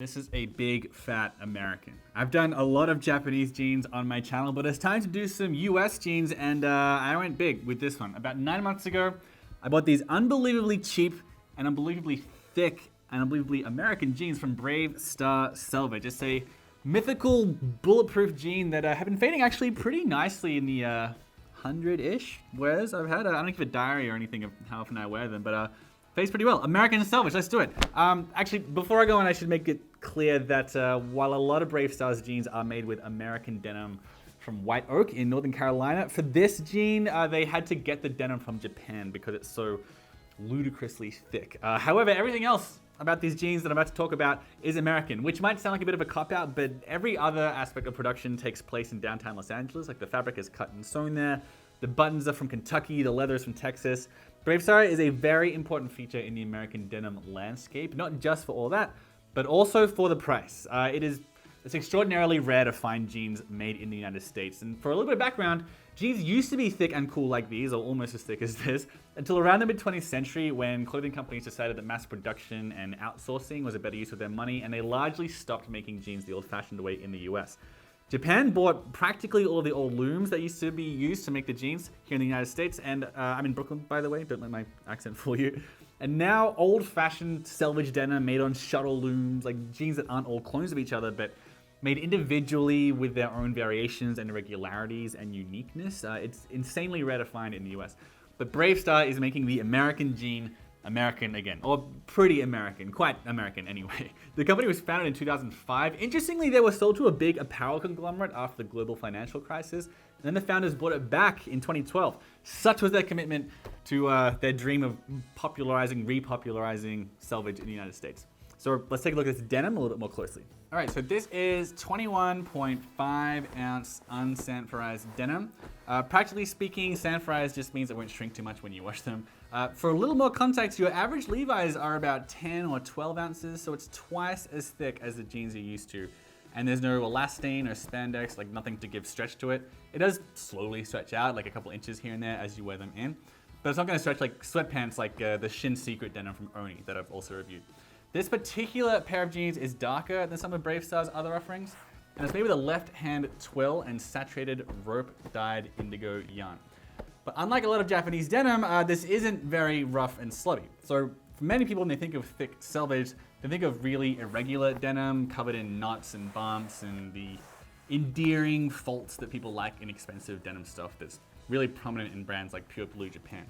This is a big fat American. I've done a lot of Japanese jeans on my channel, but it's time to do some US jeans, and I went big with this one. About 9 months ago, I bought these unbelievably cheap and unbelievably thick and unbelievably American jeans from Brave Star Selvage. It's a mythical bulletproof jean that have been fading actually pretty nicely in the 100-ish wears I've had. I don't keep a diary or anything of how often I wear them, but fades pretty well. American Selvage, let's do it. Actually, before I go on, I should make it clear that while a lot of Brave Star's jeans are made with American denim from White Oak in Northern Carolina, for this jean, they had to get the denim from Japan because it's so ludicrously thick. However, everything else about these jeans that I'm about to talk about is American, which might sound like a bit of a cop-out, but every other aspect of production takes place in downtown Los Angeles. Like the fabric is cut and sewn there, the buttons are from Kentucky, the leather is from Texas. Brave Star is a very important feature in the American denim landscape, not just for all that, but also for the price. It's extraordinarily rare to find jeans made in the United States. And for a little bit of background, jeans used to be thick and cool like these, or almost as thick as this, until around the mid-20th century when clothing companies decided that mass production and outsourcing was a better use of their money, and they largely stopped making jeans the old-fashioned way in the US. Japan bought practically all of the old looms that used to be used to make the jeans here in the United States, and I'm in Brooklyn, by the way, don't let my accent fool you. And now old-fashioned selvage denim made on shuttle looms, like jeans that aren't all clones of each other, but made individually with their own variations and irregularities and uniqueness. It's insanely rare to find in the US. But Brave Star is making the American jean American again, or pretty American, quite American anyway. The company was founded in 2005. Interestingly, they were sold to a big apparel conglomerate after the global financial crisis, and then the founders bought it back in 2012. Such was their commitment to their dream of repopularizing selvage in the United States. So let's take a look at this denim a little bit more closely. All right, so this is 21.5 ounce unsanforized denim. Practically speaking, sanforized just means it won't shrink too much when you wash them. For a little more context, your average Levi's are about 10 or 12 ounces, so it's twice as thick as the jeans you're used to. And there's no elastane or spandex, like nothing to give stretch to it. It does slowly stretch out, like a couple inches here and there as you wear them in. But it's not gonna stretch like sweatpants like the Shin Secret denim from Oni that I've also reviewed. This particular pair of jeans is darker than some of Brave Star's other offerings, and it's made with a left-hand twill and saturated rope-dyed indigo yarn. But unlike a lot of Japanese denim, this isn't very rough and slutty. So for many people, when they think of thick selvage, they think of really irregular denim covered in knots and bumps and the endearing faults that people like in expensive denim stuff that's really prominent in brands like Pure Blue Japan.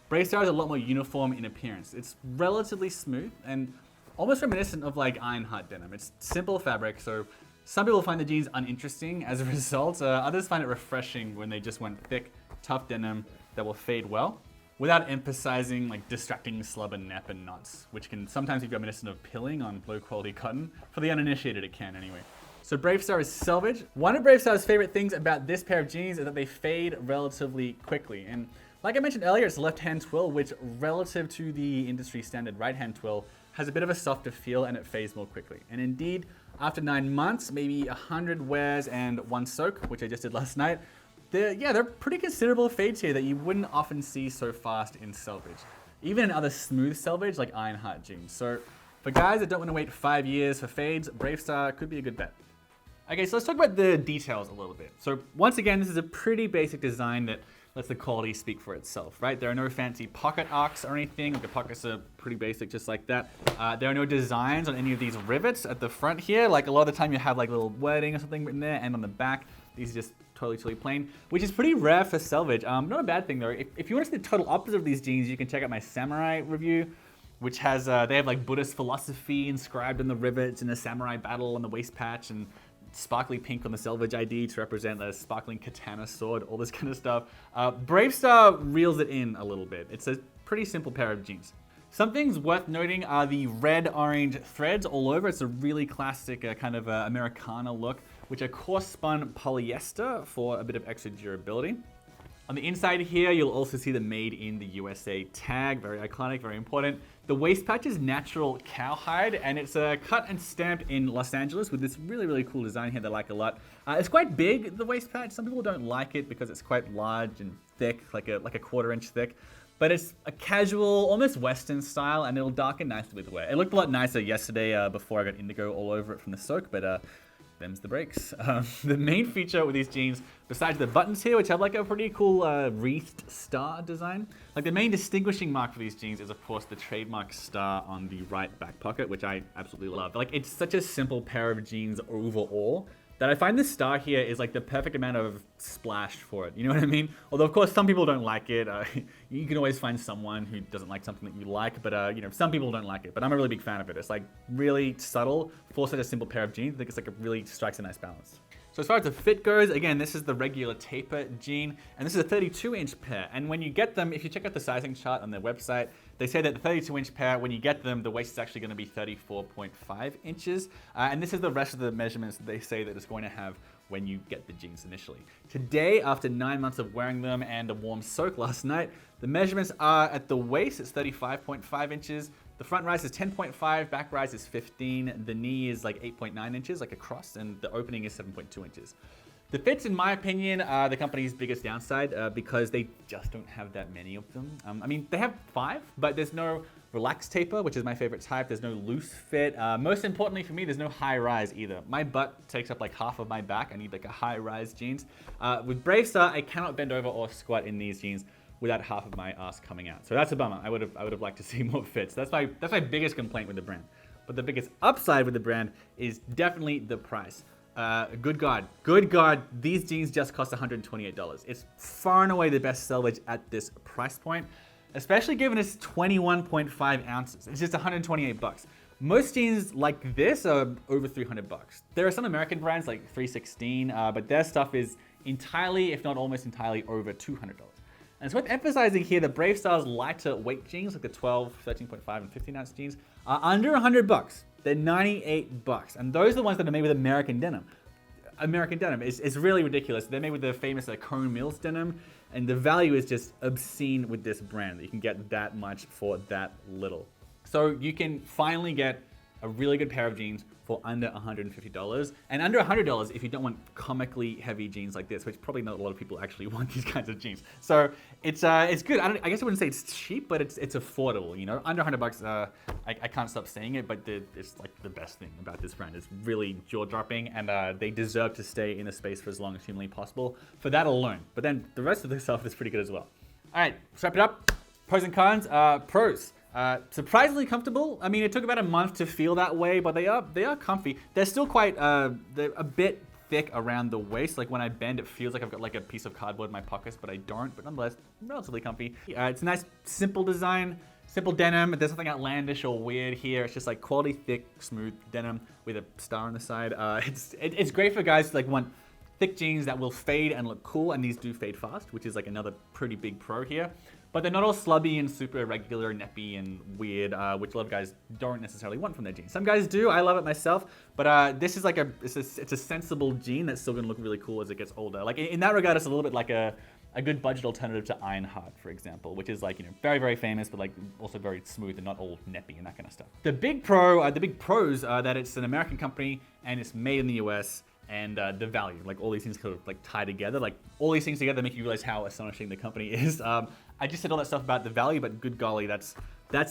Brave Star is a lot more uniform in appearance. It's relatively smooth and almost reminiscent of like Ironheart denim. It's simple fabric, so some people find the jeans uninteresting as a result. Others find it refreshing when they just want thick, tough denim that will fade well, without emphasizing like distracting slub and nap and knots, which can sometimes be reminiscent of pilling on low-quality cotton. For the uninitiated, it can anyway. So Brave Star is selvage. One of Brave Star's favorite things about this pair of jeans is that they fade relatively quickly. And like I mentioned earlier, it's left-hand twill, which relative to the industry standard right-hand twill, has a bit of a softer feel and it fades more quickly. And indeed, after 9 months, maybe 100 wears and 1 soak, which I just did last night, they're pretty considerable fades here that you wouldn't often see so fast in selvage. Even in other smooth selvage like Ironheart jeans. So for guys that don't want to wait 5 years for fades, Brave Star could be a good bet. Okay, so let's talk about the details a little bit. So once again, this is a pretty basic design that lets the quality speak for itself, right? There are no fancy pocket arcs or anything. The pockets are pretty basic, just like that. There are no designs on any of these rivets at the front here. Like a lot of the time you have like little wording or something written there, and on the back, these are just totally plain, which is pretty rare for selvage. Not a bad thing though. If you want to see the total opposite of these jeans, you can check out my samurai review, which has, they have like Buddhist philosophy inscribed in the rivets and a samurai battle on the waist patch, and sparkly pink on the selvage ID to represent a sparkling katana sword, all this kind of stuff. Brave Star reels it in a little bit. It's a pretty simple pair of jeans. Some things worth noting are the red-orange threads all over. It's a really classic kind of Americana look, which are coarse spun polyester for a bit of extra durability. On the inside here, you'll also see the Made in the USA tag, very iconic, very important. The waist patch is natural cowhide, and it's cut and stamped in Los Angeles with this really cool design here that I like a lot. It's quite big, the waist patch. Some people don't like it because it's quite large and thick, like a quarter-inch thick. but it's a casual, almost Western style, and it'll darken nicely with wear. It looked a lot nicer yesterday before I got indigo all over it from the soak, but them's the breaks. The main feature with these jeans, besides the buttons here, which have like a pretty cool wreathed star design, like the main distinguishing mark for these jeans is of course the trademark star on the right back pocket, which I absolutely love. Like it's such a simple pair of jeans overall, that I find this star here is like the perfect amount of splash for it. You know what I mean? Although of course some people don't like it. You can always find someone who doesn't like something that you like, but you know, some people don't like it. But I'm a really big fan of it. It's like really subtle for such a simple pair of jeans. I think it's like it really strikes a nice balance. So as far as the fit goes, again, this is the regular taper jean, and this is a 32-inch pair. And when you get them, if you check out the sizing chart on their website, they say that the 32-inch pair, when you get them, the waist is actually going to be 34.5 inches. And this is the rest of the measurements that they say that it's going to have when you get the jeans initially. Today, after 9 months of wearing them and a warm soak last night, the measurements are at the waist, it's 35.5 inches. The front rise is 10.5, back rise is 15, the knee is like 8.9 inches, like a cross, and the opening is 7.2 inches. The fits, in my opinion, are the company's biggest downside because they just don't have that many of them. I mean, they have 5, but there's no relaxed taper, which is my favorite type. There's no loose fit. Most importantly for me, there's no high rise either. My butt takes up like half of my back. I need like a high rise jeans. With Bravestar, I cannot bend over or squat in these jeans without half of my ass coming out. So that's a bummer. I would have liked to see more fits. That's my biggest complaint with the brand. But the biggest upside with the brand is definitely the price. Good God, these jeans just cost $128. It's far and away the best Selvage at this price point, especially given it's 21.5 ounces. It's just 128 bucks. Most jeans like this are over 300 bucks. There are some American brands like 316, but their stuff is entirely, if not almost entirely, over $200. And it's worth emphasizing here that Bravestar's lighter weight jeans, like the 12, 13.5, and 15 ounce jeans, are under 100 bucks. They're 98 bucks. And those are the ones that are made with American denim. American denim is really ridiculous. They're made with the famous Cone Mills denim, and the value is just obscene with this brand that you can get that much for that little. So you can finally get a really good pair of jeans for under $150, and under $100 if you don't want comically heavy jeans like this, which probably not a lot of people actually want these kinds of jeans. So it's good. I guess I wouldn't say it's cheap, but it's affordable. You know, under 100 bucks. I can't stop saying it, but it's like the best thing about this brand. It's really jaw-dropping, and they deserve to stay in the space for as long as humanly possible for that alone. But then the rest of the stuff is pretty good as well. All right, let's wrap it up. Pros and cons. Pros. Surprisingly comfortable. I mean, it took about a month to feel that way, but they are comfy. They're still quite, they're a bit thick around the waist. Like when I bend, it feels like I've got like a piece of cardboard in my pockets, but I don't. But nonetheless, relatively comfy. It's a nice, simple design, simple denim. There's nothing outlandish or weird here. It's just like quality, thick, smooth denim with a star on the side. It's great for guys who like want thick jeans that will fade and look cool, and these do fade fast, which is like another pretty big pro here. But they're not all slubby and super irregular, neppy, and weird, which a lot of guys don't necessarily want from their jeans. Some guys do. I love it myself. But this is like it's a sensible jean that's still going to look really cool as it gets older. Like in that regard, it's a little bit like a good budget alternative to Ironheart, for example, which is like, you know, very, very famous, but like also very smooth and not all neppy and that kind of stuff. The big pros are that it's an American company and it's made in the US. And the value, like all these things kind of like tie together, like all these things together make you realize how astonishing the company is. I just said all that stuff about the value, but good golly, that's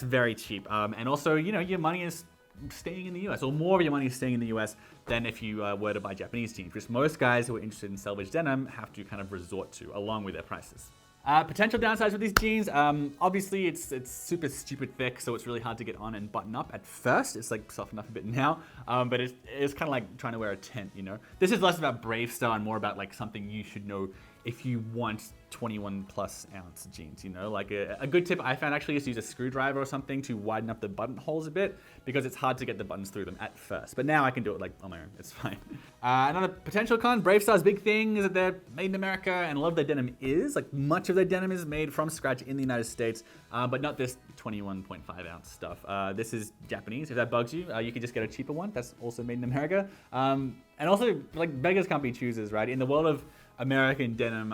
very cheap. And also, you know, your money is staying in the US, or more of your money is staying in the US than if you were to buy Japanese jeans, which most guys who are interested in Selvage denim have to kind of resort to, along with their prices. Potential downsides with these jeans, obviously it's super stupid thick, so it's really hard to get on and button up at first. It's like softened up a bit now, but it's kind of like trying to wear a tent, you know? This is less about Bravestar and more about like something you should know if you want 21 plus ounce jeans, you know? Like a good tip I found actually is to use a screwdriver or something to widen up the buttonholes a bit, because it's hard to get the buttons through them at first. But now I can do it like on my own, it's fine. Another potential con, Bravestar's big thing is that they're made in America, and a lot of their denim is, like much of their denim is made from scratch in the United States, but not this 21.5 ounce stuff. This is Japanese. If that bugs you, you can just get a cheaper one that's also made in America. And also, like beggars can't be choosers, right? In the world of American denim,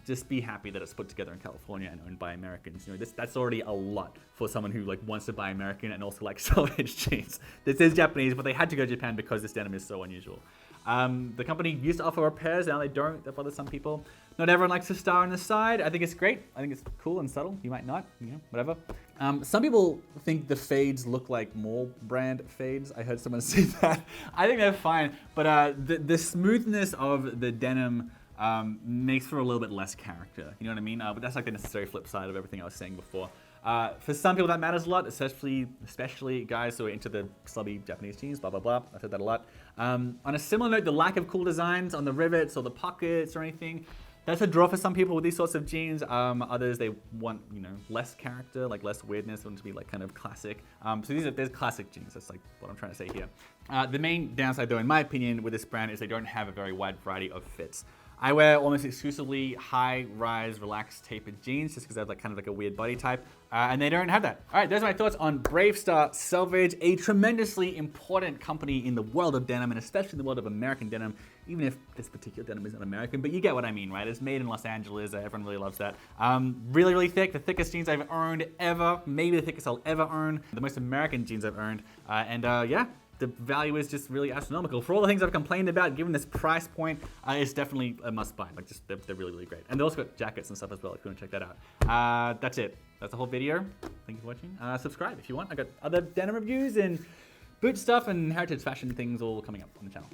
just be happy that it's put together in California and owned by Americans. You know, that's already a lot for someone who like wants to buy American and also like Selvage jeans. This is Japanese, but they had to go to Japan because this denim is so unusual. The company used to offer repairs, now they don't. That bothers some people. Not everyone likes the star on the side. I think it's great. I think it's cool and subtle. You might not, you know, whatever. Some people think the fades look like mall brand fades. I heard someone say that. I think they're fine, but the smoothness of the denim makes for a little bit less character. You know what I mean? But that's like the necessary flip side of everything I was saying before. For some people that matters a lot, especially guys who are into the slubby Japanese jeans, blah, blah, blah. I've said that a lot. On a similar note, the lack of cool designs on the rivets or the pockets or anything, that's a draw for some people with these sorts of jeans. Others, they want, you know, less character, like less weirdness, want to be like kind of classic. So there's classic jeans. That's like what I'm trying to say here. The main downside though, in my opinion, with this brand is they don't have a very wide variety of fits. I wear almost exclusively high-rise, relaxed, tapered jeans just because I have like kind of like a weird body type, and they don't have that. All right, those are my thoughts on Bravestar Selvage, a tremendously important company in the world of denim, and especially in the world of American denim, even if this particular denim isn't American, but you get what I mean, right? It's made in Los Angeles, everyone really loves that. Really, really thick, the thickest jeans I've owned ever, maybe the thickest I'll ever own, the most American jeans I've owned, yeah. The value is just really astronomical. For all the things I've complained about, given this price point, it's definitely a must buy. Like just, they're really, really great. And they also got jackets and stuff as well if you want to check that out. That's it. That's the whole video. Thank you for watching. Subscribe if you want. I got other denim reviews and boot stuff and heritage fashion things all coming up on the channel.